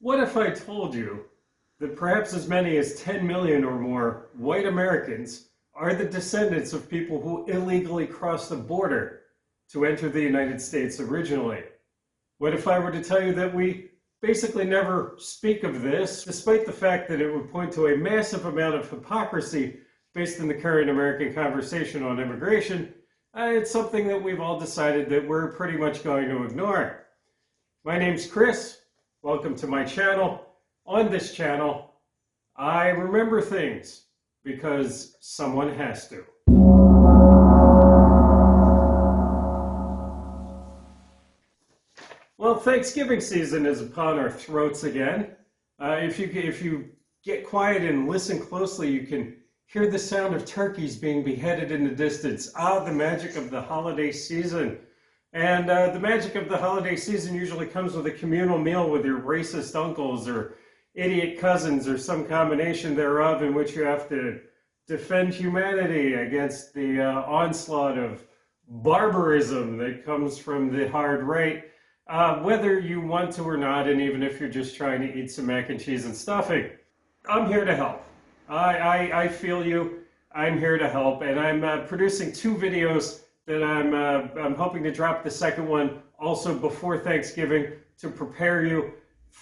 What if I told you that perhaps as many as 10 million or more white Americans are the descendants of people who illegally crossed the border to enter the United States originally? What if I were to tell you that we basically never speak of this, despite the fact that it would point to a massive amount of hypocrisy based in the current American conversation on immigration? It's something that we've all decided that we're pretty much going to ignore. My name's Chris. Welcome to my channel. On this channel, I remember things because someone has to. Well, Thanksgiving season is upon our throats again. If you get quiet and listen closely, you can hear the sound of turkeys being beheaded in the distance. Ah, the magic of the holiday season. And the magic of the holiday season usually comes with a communal meal with your racist uncles or idiot cousins or some combination thereof, in which you have to defend humanity against the onslaught of barbarism that comes from the hard right, whether you want to or not, and even if you're just trying to eat some mac and cheese and stuffing. I'm here to help. I feel you. I'm here to help, and I'm producing two videos that I'm hoping to drop the second one also before Thanksgiving to prepare you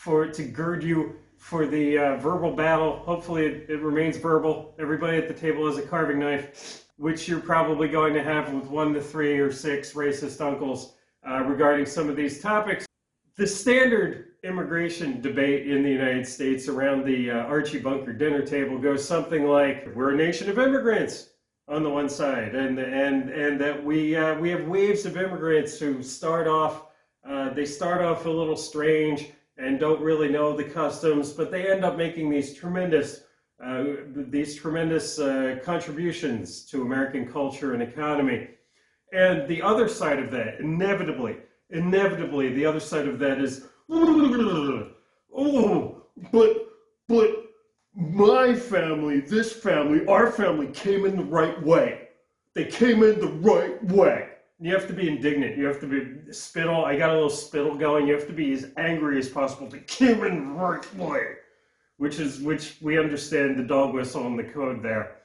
to gird you for the verbal battle. Hopefully it remains verbal. Everybody at the table has a carving knife, which you're probably going to have with 1 to 3 or 6 racist uncles regarding some of these topics. The standard immigration debate in the United States around the Archie Bunker dinner table goes something like, we're a nation of immigrants on the one side, and that we have waves of immigrants who start off a little strange and don't really know the customs, but they end up making these tremendous contributions to American culture and economy. And the other side of that, inevitably, the other side of that is, oh, but my family, this family, our family came in the right way. They came in the right way. You have to be indignant. You have to be spittle. I got a little spittle going. You have to be as angry as possible. They came in the right way, which we understand the dog whistle and the code there.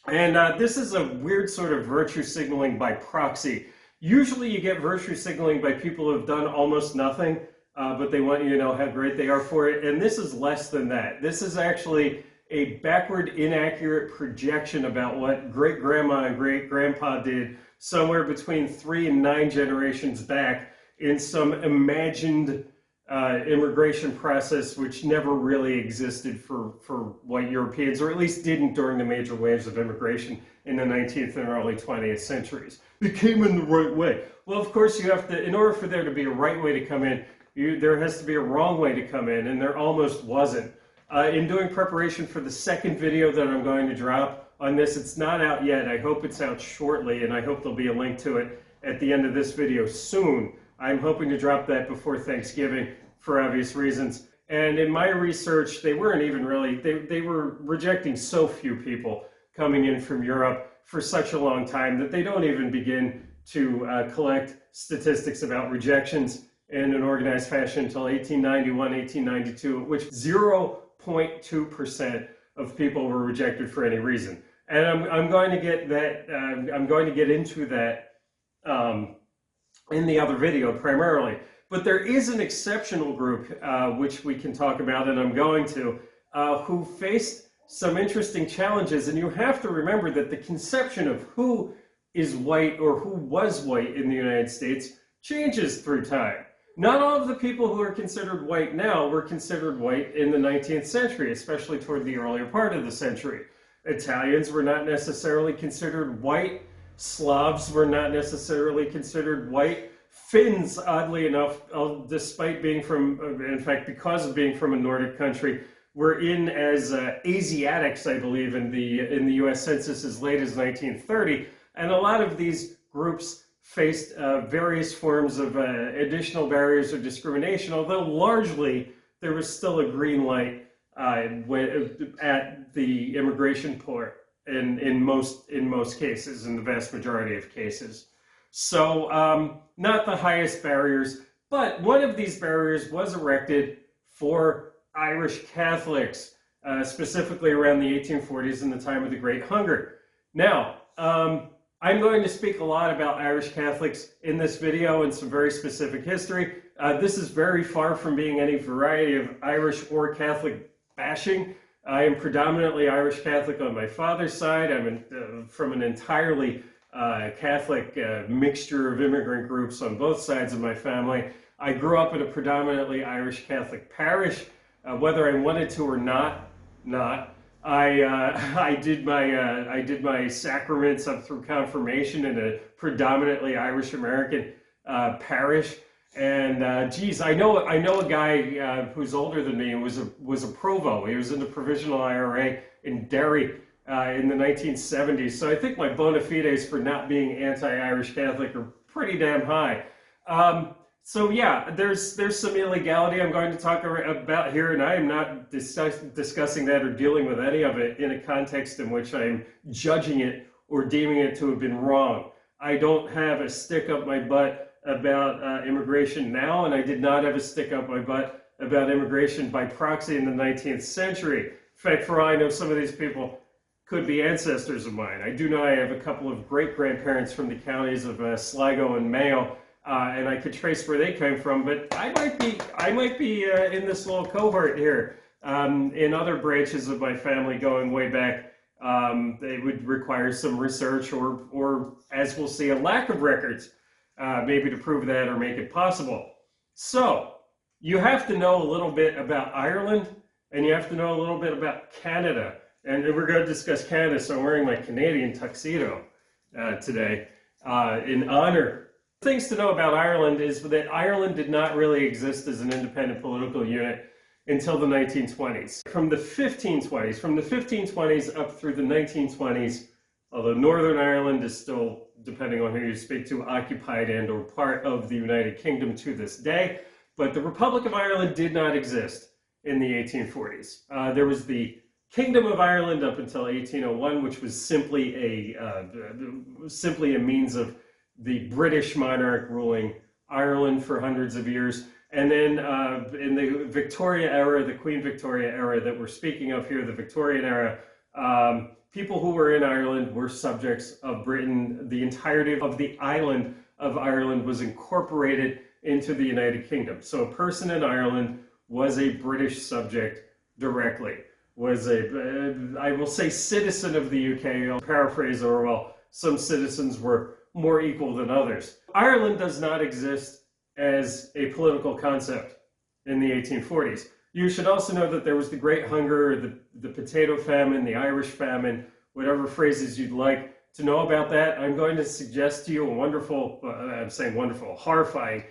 And this is a weird sort of virtue signaling by proxy. Usually you get virtue signaling by people who have done almost nothing, but they want you to know how great they are for it. And this is less than that. This is actually a backward, inaccurate projection about what great-grandma and great-grandpa did somewhere between 3 and 9 generations back in some imagined immigration process which never really existed for white Europeans, or at least didn't during the major waves of immigration in the 19th and early 20th centuries. They came in the right way. Well, of course, you have to, in order for there to be a right way to come in, there has to be a wrong way to come in, and there almost wasn't. In doing preparation for the second video that I'm going to drop on this, it's not out yet. I hope it's out shortly, and I hope there'll be a link to it at the end of this video soon. I'm hoping to drop that before Thanksgiving for obvious reasons. And in my research, they weren't even really, they were rejecting so few people coming in from Europe for such a long time that they don't even begin to collect statistics about rejections in an organized fashion until 1891, 1892, which 0.2% of people were rejected for any reason. And I'm going to get that, I'm going to get into that in the other video primarily. But there is an exceptional group, which we can talk about, and I'm going to, who faced some interesting challenges. And you have to remember that the conception of who is white or who was white in the United States changes through time. Not all of the people who are considered white now were considered white in the 19th century, especially toward the earlier part of the century. Italians were not necessarily considered white. Slavs were not necessarily considered white. Finns, oddly enough, despite being from, in fact, because of being from a Nordic country, were in as Asiatics, I believe, in the U.S. Census as late as 1930. And a lot of these groups faced various forms of additional barriers of discrimination, although largely there was still a green light at the immigration port in most cases, in the vast majority of cases. So not the highest barriers, but one of these barriers was erected for Irish Catholics, specifically around the 1840s and the time of the Great Hunger. Now, I'm going to speak a lot about Irish Catholics in this video and some very specific history. This is very far from being any variety of Irish or Catholic bashing. I am predominantly Irish Catholic on my father's side. I'm from an entirely Catholic mixture of immigrant groups on both sides of my family. I grew up in a predominantly Irish Catholic parish, whether I wanted to or not. I did my sacraments up through confirmation in a predominantly Irish American parish. And geez, I know a guy who's older than me and was a provo. He was in the provisional IRA in Derry in the 1970s. So I think my bona fides for not being anti-Irish Catholic are pretty damn high. So yeah, there's some illegality I'm going to talk about here, and I am not discussing that or dealing with any of it in a context in which I'm judging it or deeming it to have been wrong. I don't have a stick up my butt about immigration now, and I did not have a stick up my butt about immigration by proxy in the 19th century. In fact, for all I know, some of these people could be ancestors of mine. I do know I have a couple of great-grandparents from the counties of Sligo and Mayo, and I could trace where they came from, but I might be in this little cohort here. In other branches of my family going way back, they would require some research or, as we'll see, a lack of records, maybe to prove that or make it possible. So, you have to know a little bit about Ireland, and you have to know a little bit about Canada. And we're going to discuss Canada, so I'm wearing my Canadian tuxedo today in honor. Things to know about Ireland is that Ireland did not really exist as an independent political unit until the 1920s. From the 1520s up through the 1920s, although Northern Ireland is still, depending on who you speak to, occupied and or part of the United Kingdom to this day, but the Republic of Ireland did not exist in the 1840s. There was the Kingdom of Ireland up until 1801, which was simply a means of the British monarch ruling Ireland for hundreds of years. And then in the Victoria era, the Queen Victoria era that we're speaking of here, the Victorian era, people who were in Ireland were subjects of Britain. The entirety of the island of Ireland was incorporated into the United Kingdom. So a person in Ireland was a British subject directly, was I will say, citizen of the UK. I'll paraphrase Orwell. Some citizens were more equal than others. Ireland does not exist as a political concept in the 1840s. You should also know that there was the Great Hunger, the Potato Famine, the Irish Famine, whatever phrases you'd like to know about that. I'm going to suggest to you a wonderful, I'm saying wonderful, horrifying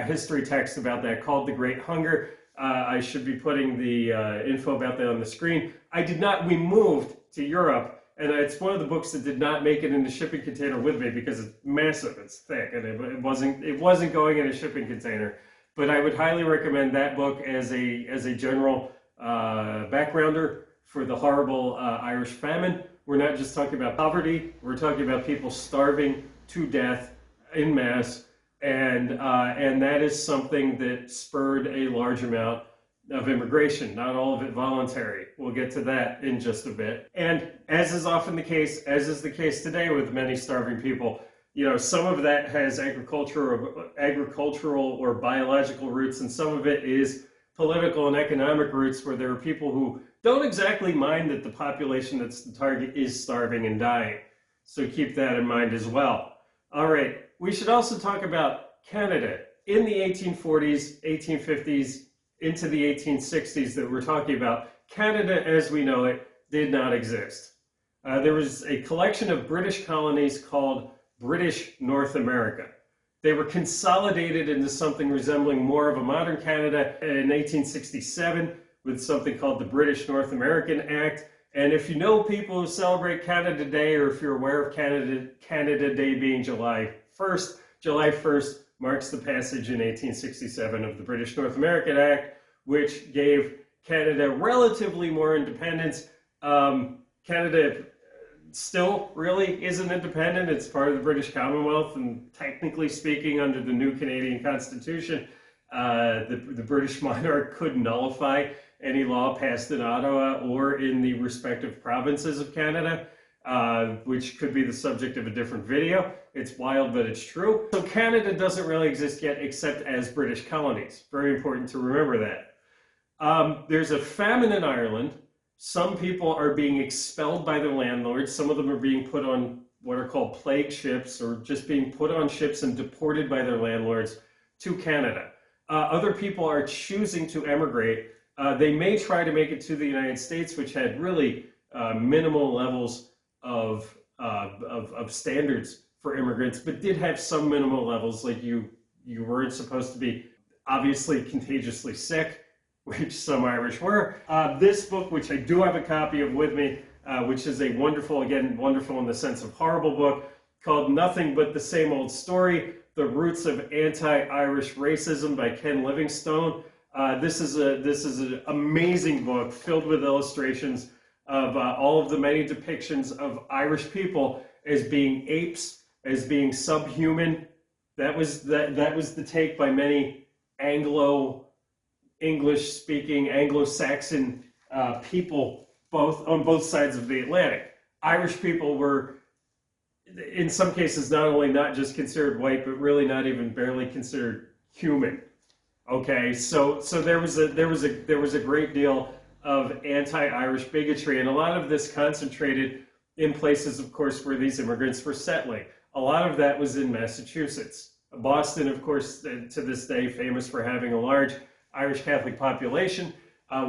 history text about that called The Great Hunger. I should be putting the info about that on the screen. We moved to Europe, and it's one of the books that did not make it in the shipping container with me because it's massive, it's thick, and it wasn't going in a shipping container. But I would highly recommend that book as a general backgrounder for the horrible Irish famine. We're not just talking about poverty, we're talking about people starving to death en masse, and that is something that spurred a large amount of immigration, not all of it voluntary. We'll get to that in just a bit. And as is often the case, as is the case today with many starving people, you know, some of that has agricultural or biological roots, and some of it is political and economic roots, where there are people who don't exactly mind that the population that's the target is starving and dying. So keep that in mind as well. All right, we should also talk about Canada. In the 1840s, 1850s, into the 1860s that we're talking about, Canada as we know it did not exist. There was a collection of British colonies called British North America. They were consolidated into something resembling more of a modern Canada in 1867 with something called the British North American Act. And if you know people who celebrate Canada Day, or if you're aware of Canada Day being July 1st, July 1st marks the passage in 1867 of the British North American Act, which gave Canada relatively more independence. Canada still really isn't independent. It's part of the British Commonwealth, and technically speaking, under the new Canadian Constitution, the British monarch could nullify any law passed in Ottawa or in the respective provinces of Canada, which could be the subject of a different video. It's wild, but it's true. So Canada doesn't really exist yet except as British colonies. Very important to remember that. There's a famine in Ireland. Some people are being expelled by their landlords. Some of them are being put on what are called plague ships, or just being put on ships and deported by their landlords to Canada. Other people are choosing to emigrate. They may try to make it to the United States, which had really minimal levels of standards for immigrants, but did have some minimal levels, like you weren't supposed to be obviously contagiously sick, which some Irish were. This book, which I do have a copy of with me, which is a wonderful, again, wonderful in the sense of horrible book, called Nothing But the Same Old Story: The Roots of Anti-Irish Racism by Ken Livingstone. This is an amazing book filled with illustrations of all of the many depictions of Irish people as being apes, as being subhuman. That was the take by many English-speaking, Anglo-Saxon people, on both sides of the Atlantic. Irish people were, in some cases, not only not just considered white, but really not even barely considered human. Okay, so there was a great deal of anti-Irish bigotry, and a lot of this concentrated in places, of course, where these immigrants were settling. A lot of that was in Massachusetts. Boston, of course, to this day, famous for having a large Irish Catholic population.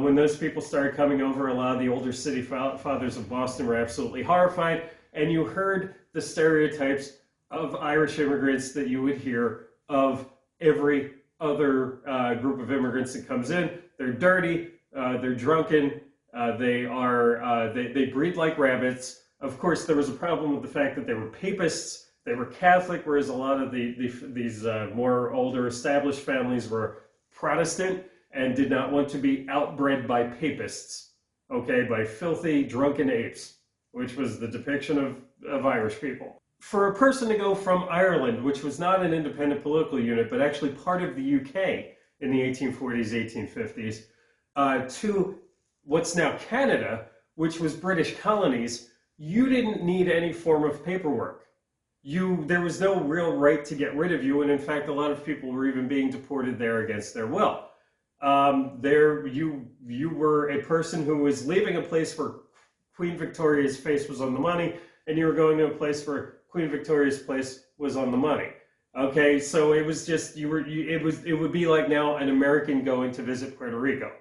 When those people started coming over, a lot of the older city fathers of Boston were absolutely horrified, and you heard the stereotypes of Irish immigrants that you would hear of every other group of immigrants that comes in. They're dirty, they're drunken, they breed like rabbits. Of course, there was a problem with the fact that they were papists, they were Catholic, whereas a lot of these more older established families were Protestant and did not want to be outbred by papists, okay, by filthy, drunken apes, which was the depiction of Irish people. For a person to go from Ireland, which was not an independent political unit, but actually part of the UK in the 1840s, 1850s, to what's now Canada, which was British colonies, you didn't need any form of paperwork. There was no real right to get rid of you, and in fact, a lot of people were even being deported there against their will. You were a person who was leaving a place where Queen Victoria's face was on the money, and you were going to a place where Queen Victoria's place was on the money. Okay, so it was just it would be like now an American going to visit Puerto Rico.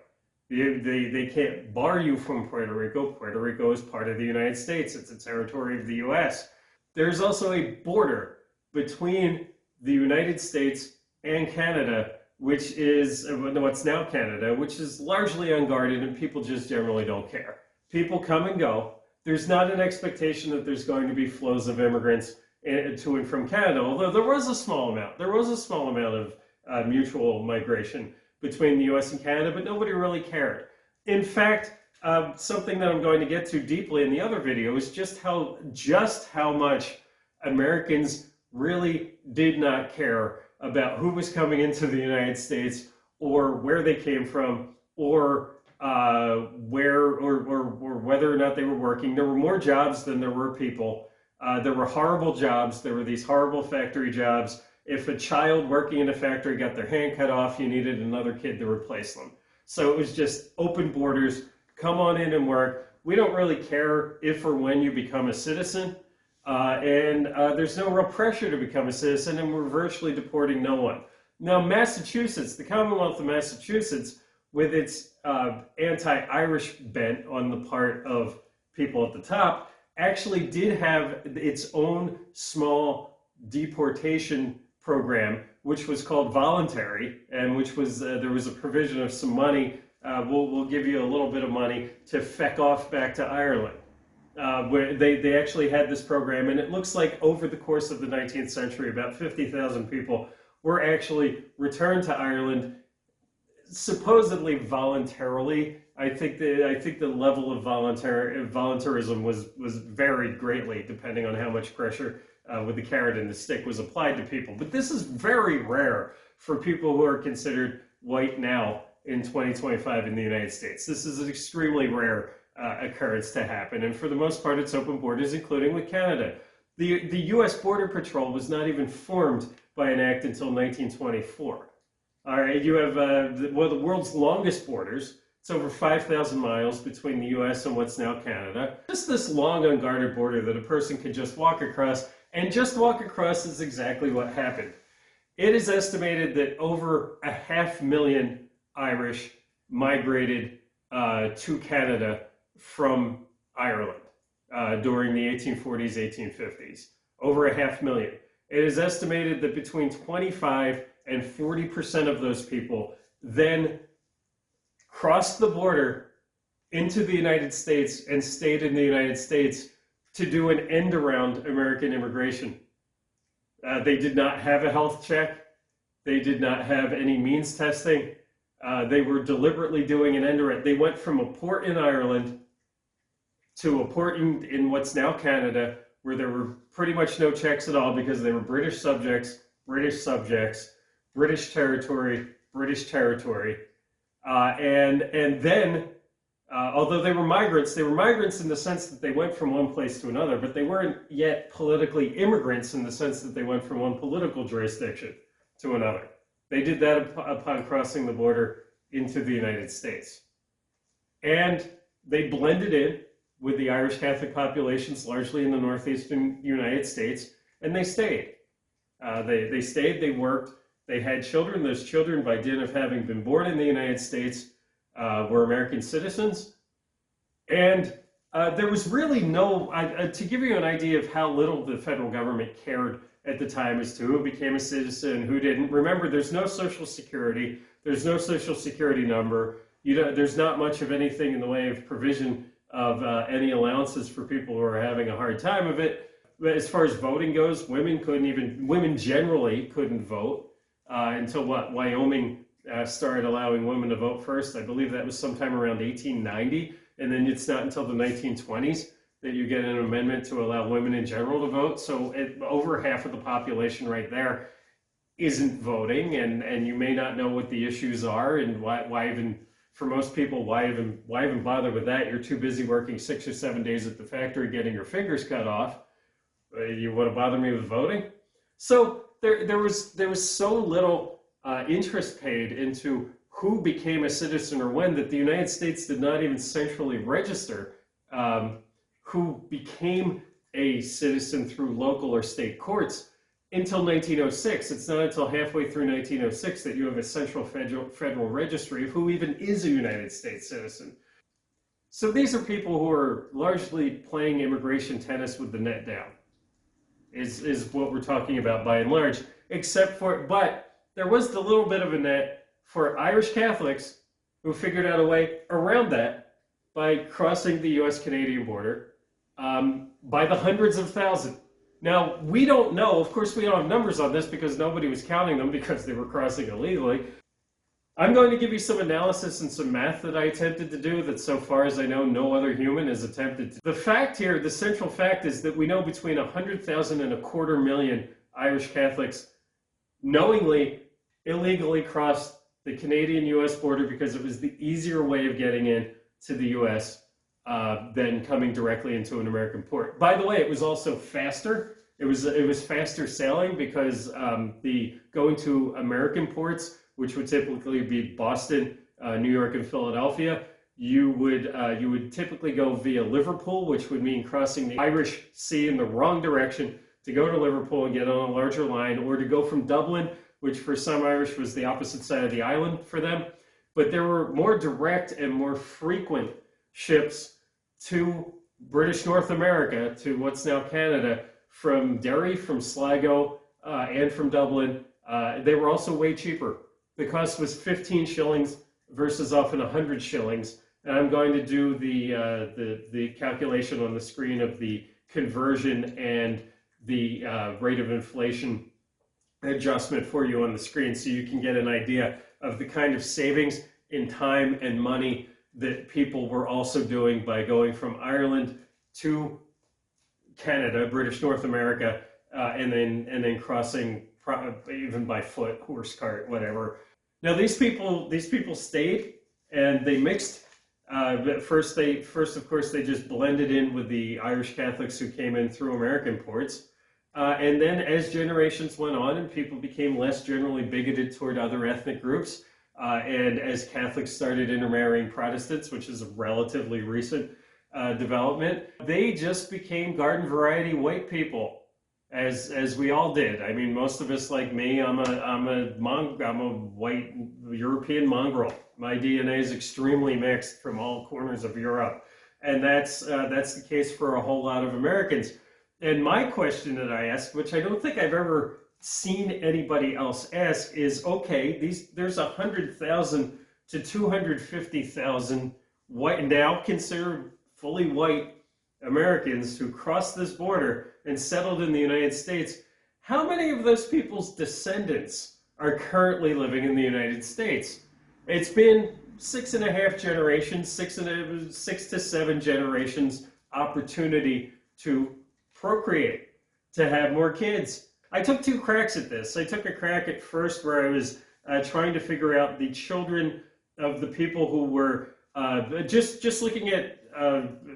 They can't bar you from Puerto Rico. Puerto Rico is part of the United States. It's a territory of the U.S. There's also a border between the United States and Canada, which is what's now Canada, which is largely unguarded, and people just generally don't care. People come and go. There's not an expectation that there's going to be flows of immigrants to and from Canada, although there was a small amount. There was a small amount of mutual migration between the U.S. and Canada, but nobody really cared. In fact, something that I'm going to get to deeply in the other video is just how much Americans really did not care about who was coming into the United States, or where they came from, or whether or not they were working. There were more jobs than there were people. There were horrible jobs. There were these horrible factory jobs. If a child working in a factory got their hand cut off, you needed another kid to replace them. So it was just open borders. Come on in and work. We don't really care if or when you become a citizen. And there's no real pressure to become a citizen, and we're virtually deporting no one. Now, Massachusetts, the Commonwealth of Massachusetts, with its anti-Irish bent on the part of people at the top, actually did have its own small deportation program, which was called voluntary, and which was there was a provision of some money. We'll give you a little bit of money to feck off back to Ireland. Where they actually had this program, and it looks like over the course of the 19th century, about 50,000 people were actually returned to Ireland, supposedly voluntarily. I think the level of voluntarism was varied greatly depending on how much pressure with the carrot and the stick was applied to people. But this is very rare for people who are considered white now in 2025 in the United States. This is an extremely rare occurrence to happen, and for the most part, it's open borders, including with Canada. The U.S. Border Patrol was not even formed by an act until 1924. All right, you have one of the world's longest borders. It's over 5,000 miles between the U.S. and what's now Canada. Just this long, unguarded border that a person could just walk across, and just walk across is exactly what happened. It is estimated that over 500,000 Irish migrated to Canada from Ireland during the 1840s, 1850s. Over 500,000. It is estimated that between 25 and 40% of those people then crossed the border into the United States and stayed in the United States to do an end around American immigration. They did not have a health check. They did not have any means testing. They were deliberately doing an end around. They went from a port in Ireland to a port in what's now Canada, where there were pretty much no checks at all because they were British subjects, British territory, and then, although they were migrants in the sense that they went from one place to another, but they weren't yet politically immigrants in the sense that they went from one political jurisdiction to another. They did that upon crossing the border into the United States. And they blended in with the Irish Catholic populations, largely in the northeastern United States, and they stayed. They stayed, they worked, they had children. Those children, by dint of having been born in the United States, were American citizens. And there was really no, to give you an idea of how little the federal government cared at the time as to who became a citizen, who didn't. Remember, there's no Social Security, there's no Social Security number. There's not much of anything in the way of provision of any allowances for people who are having a hard time of it. But as far as voting goes, women generally couldn't vote until Wyoming started allowing women to vote first. I believe that was sometime around 1890, and then it's not until the 1920s that you get an amendment to allow women in general to vote. So over half of the population right there isn't voting, and you may not know what the issues are, and why even, for most people, why even bother with that? You're too busy working 6 or 7 days at the factory getting your fingers cut off. You want to bother me with voting? So there was so little interest paid into who became a citizen or when that the United States did not even centrally register who became a citizen through local or state courts until 1906. It's not until halfway through 1906 that you have a central federal registry of who even is a United States citizen. So these are people who are largely playing immigration tennis with the net down, is what we're talking about by and large, but there was the little bit of a net for Irish Catholics who figured out a way around that by crossing the U.S. Canadian border by the hundreds of thousands. Now, we don't know, of course, we don't have numbers on this because nobody was counting them because they were crossing illegally. I'm going to give you some analysis and some math that I attempted to do that, so far as I know, no other human has attempted to. The fact here, the central fact, is that we know between 100,000 and 250,000 Irish Catholics knowingly, illegally crossed the Canadian-U.S. border because it was the easier way of getting in to the U.S. Than coming directly into an American port. By the way, it was also faster. It was faster sailing because the going to American ports, which would typically be Boston, New York, and Philadelphia, you would typically go via Liverpool, which would mean crossing the Irish Sea in the wrong direction to go to Liverpool and get on a larger line, or to go from Dublin, which for some Irish was the opposite side of the island for them. But there were more direct and more frequent ships to British North America, to what's now Canada, from Derry, from Sligo, and from Dublin. They were also way cheaper. The cost was 15 shillings versus often 100 shillings. And I'm going to do the calculation on the screen of the conversion and the rate of inflation adjustment for you on the screen, so you can get an idea of the kind of savings in time and money that people were also doing by going from Ireland to Canada, British North America, and then crossing even by foot, horse cart, whatever. Now these people stayed and they mixed. But first, of course, they just blended in with the Irish Catholics who came in through American ports. And then as generations went on and people became less generally bigoted toward other ethnic groups, and as Catholics started intermarrying Protestants, which is a relatively recent development, they just became garden variety white people, as we all did. I mean, most of us, like me, I'm a white European mongrel. My DNA is extremely mixed from all corners of Europe, and that's the case for a whole lot of Americans. And my question that I ask, which I don't think I've ever seen anybody else ask, is, okay, there's 100,000 to 250,000 white, now considered fully white Americans who crossed this border and settled in the United States. How many of those people's descendants are currently living in the United States? It's been 6.5 generations, 6 to 7 generations opportunity to procreate, to have more kids. I took 2 cracks at this. I took a crack at first where I was trying to figure out the children of the people who were just looking at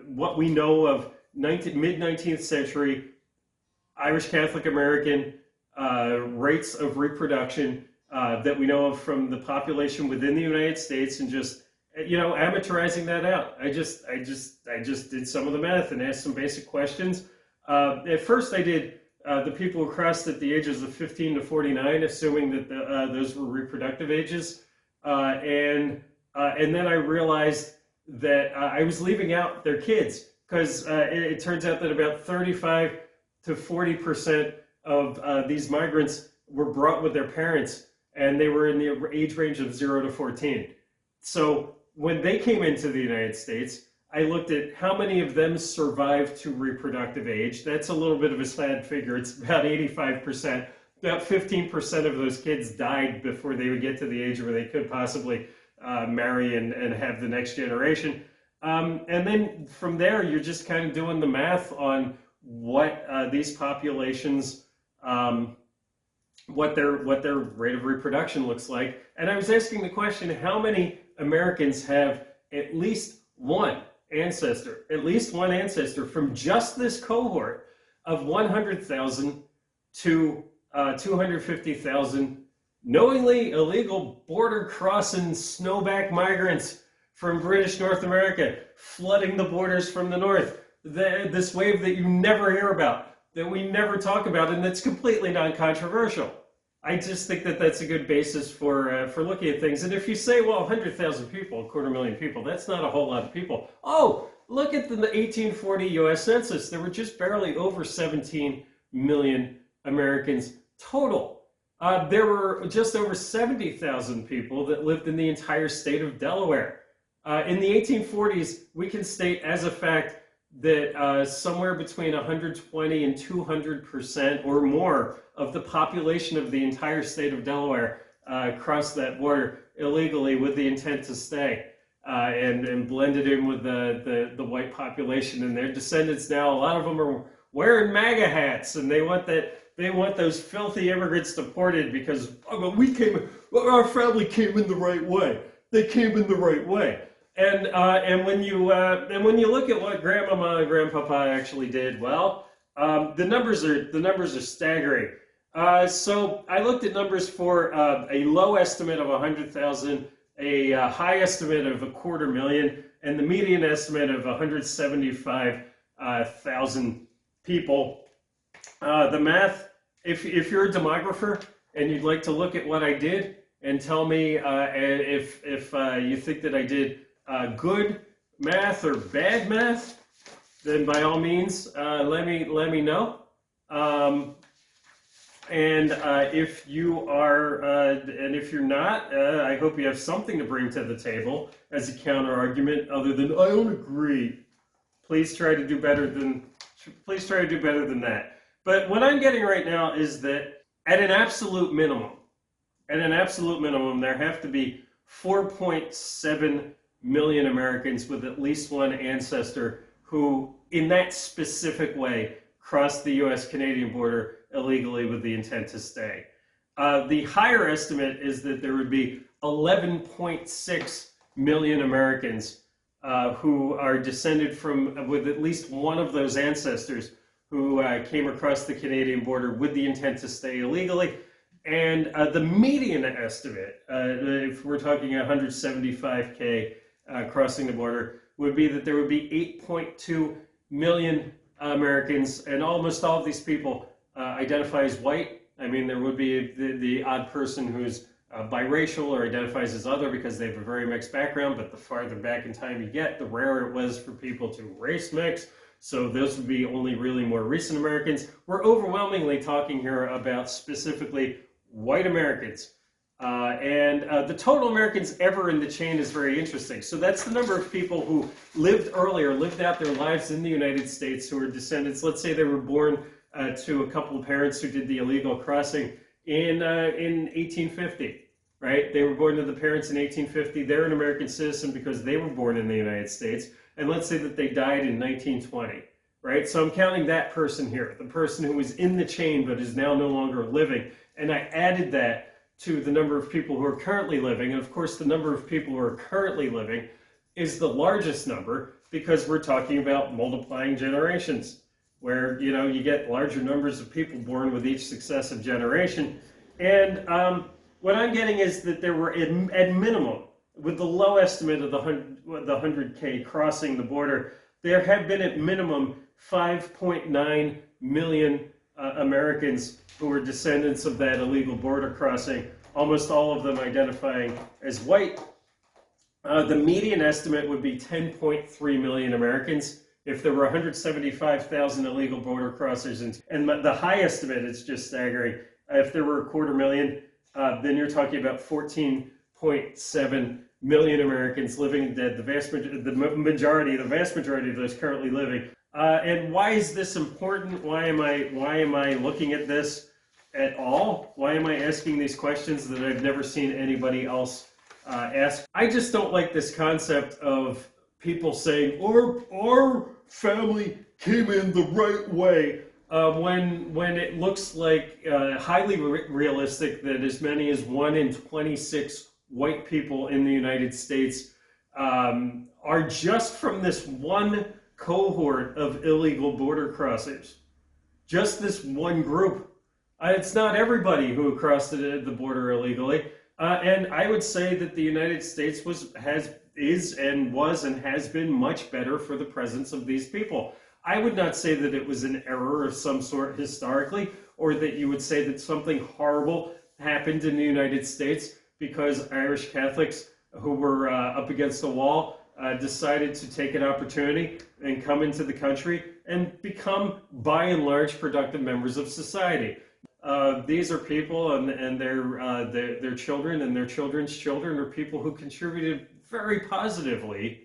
what we know of mid-19th century Irish Catholic American rates of reproduction that we know of from the population within the United States, and just, you know, amateurizing that out. I just did some of the math and asked some basic questions. At first I did the people who crossed at the ages of 15 to 49, assuming that those were reproductive ages. And then I realized that I was leaving out their kids, because it turns out that about 35 to 40% of these migrants were brought with their parents, and they were in the age range of 0 to 14. So when they came into the United States, I looked at how many of them survived to reproductive age. That's a little bit of a sad figure. It's about 85%. About 15% of those kids died before they would get to the age where they could possibly marry and have the next generation. And then from there, you're just kind of doing the math on what these populations, what their rate of reproduction looks like. And I was asking the question, how many Americans have at least one ancestor from just this cohort of 100,000 to 250,000 knowingly illegal border crossing snowback migrants from British North America, flooding the borders from the north. This wave that you never hear about, that we never talk about, and that's completely non-controversial. I just think that that's a good basis for looking at things. And if you say, well, 100,000 people, 250,000 people, that's not a whole lot of people. Oh, look at the 1840 U.S. Census. There were just barely over 17 million Americans total. There were just over 70,000 people that lived in the entire state of Delaware. In the 1840s, we can state as a fact that somewhere between 120 and 200% or more of the population of the entire state of Delaware crossed that border illegally with the intent to stay, and blended in with the white population. And their descendants now, a lot of them are wearing MAGA hats, and they want those filthy immigrants deported because our family came in the right way. They came in the right way. And when you look at what Grandmama and Grandpapa actually did, well, the numbers are staggering. So I looked at numbers for a low estimate of 100,000, a high estimate of 250,000, and the median estimate of 175,000 people. The math, if you're a demographer and you'd like to look at what I did and tell me if you think that I did good math or bad math, then by all means let me know. And if you are, and if you're not, I hope you have something to bring to the table as a counter argument other than I don't agree. Please try to do better than that. But what I'm getting right now is that at an absolute minimum, there have to be 4.7 million Americans with at least one ancestor who, in that specific way, crossed the U.S. Canadian border illegally with the intent to stay. The higher estimate is that there would be 11.6 million Americans who are descended from, with at least one of those ancestors who came across the Canadian border with the intent to stay illegally. And the median estimate, if we're talking 175K crossing the border, would be that there would be 8.2 million Americans, and almost all of these people identify as white. I mean, there would be the odd person who's biracial or identifies as other because they have a very mixed background, but the farther back in time you get, the rarer it was for people to race mix. So those would be only really more recent Americans. We're overwhelmingly talking here about specifically white Americans. And the total Americans ever in the chain is very interesting. So that's the number of people who lived earlier, lived out their lives in the United States, who are descendants. Let's say they were born to a couple of parents who did the illegal crossing in 1850, right? They were born to the parents in 1850. They're an American citizen because they were born in the United States. And let's say that they died in 1920, right? So I'm counting that person here, the person who was in the chain but is now no longer living. And I added that to the number of people who are currently living. And of course, the number of people who are currently living is the largest number because we're talking about multiplying generations, where, you know, you get larger numbers of people born with each successive generation. And what I'm getting is that there were, at minimum, with the low estimate of the 100K crossing the border, there have been at minimum 5.9 million Americans who were descendants of that illegal border crossing, almost all of them identifying as white. The median estimate would be 10.3 million Americans. If there were 175,000 illegal border crossers, and the high estimate is just staggering, if there were 250,000, then you're talking about 14.7 million Americans living dead, the vast majority of those currently living. And why is this important? Why am I looking at this at all? Why am I asking these questions that I've never seen anybody else ask? I just don't like this concept of people saying, our family came in the right way, when it looks like highly realistic that as many as 1 in 26 white people in the United States are just from this one cohort of illegal border crossers. Just this one group. It's not everybody who crossed the border illegally. And I would say that the United States is and has been much better for the presence of these people. I would not say that it was an error of some sort historically, or that you would say that something horrible happened in the United States because Irish Catholics who were up against the wall decided to take an opportunity and come into the country and become, by and large, productive members of society. These are people and their children and their children's children are people who contributed very positively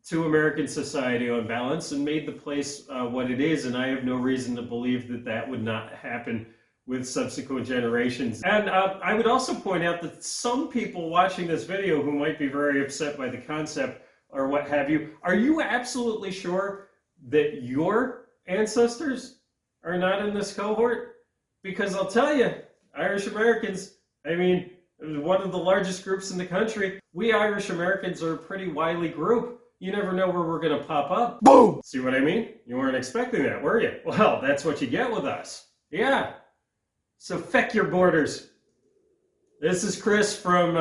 to American society on balance and made the place what it is, and I have no reason to believe that that would not happen with subsequent generations. And I would also point out that some people watching this video who might be very upset by the concept or what have you, are you absolutely sure that your ancestors are not in this cohort? Because I'll tell you, Irish Americans, I mean, one of the largest groups in the country, we Irish Americans are a pretty wily group. You never know where we're going to pop up. Boom! See what I mean? You weren't expecting that, were you? Well, that's what you get with us. Yeah. So feck your borders. This is Chris from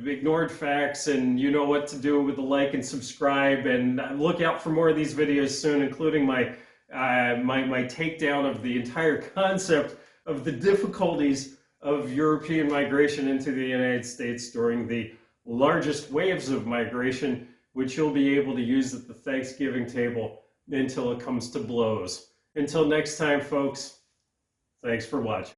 Ignored Facts, and you know what to do with the like and subscribe, and look out for more of these videos soon, including my takedown of the entire concept of the difficulties of European migration into the United States during the largest waves of migration, which you'll be able to use at the Thanksgiving table until it comes to blows. Until next time, folks, thanks for watching.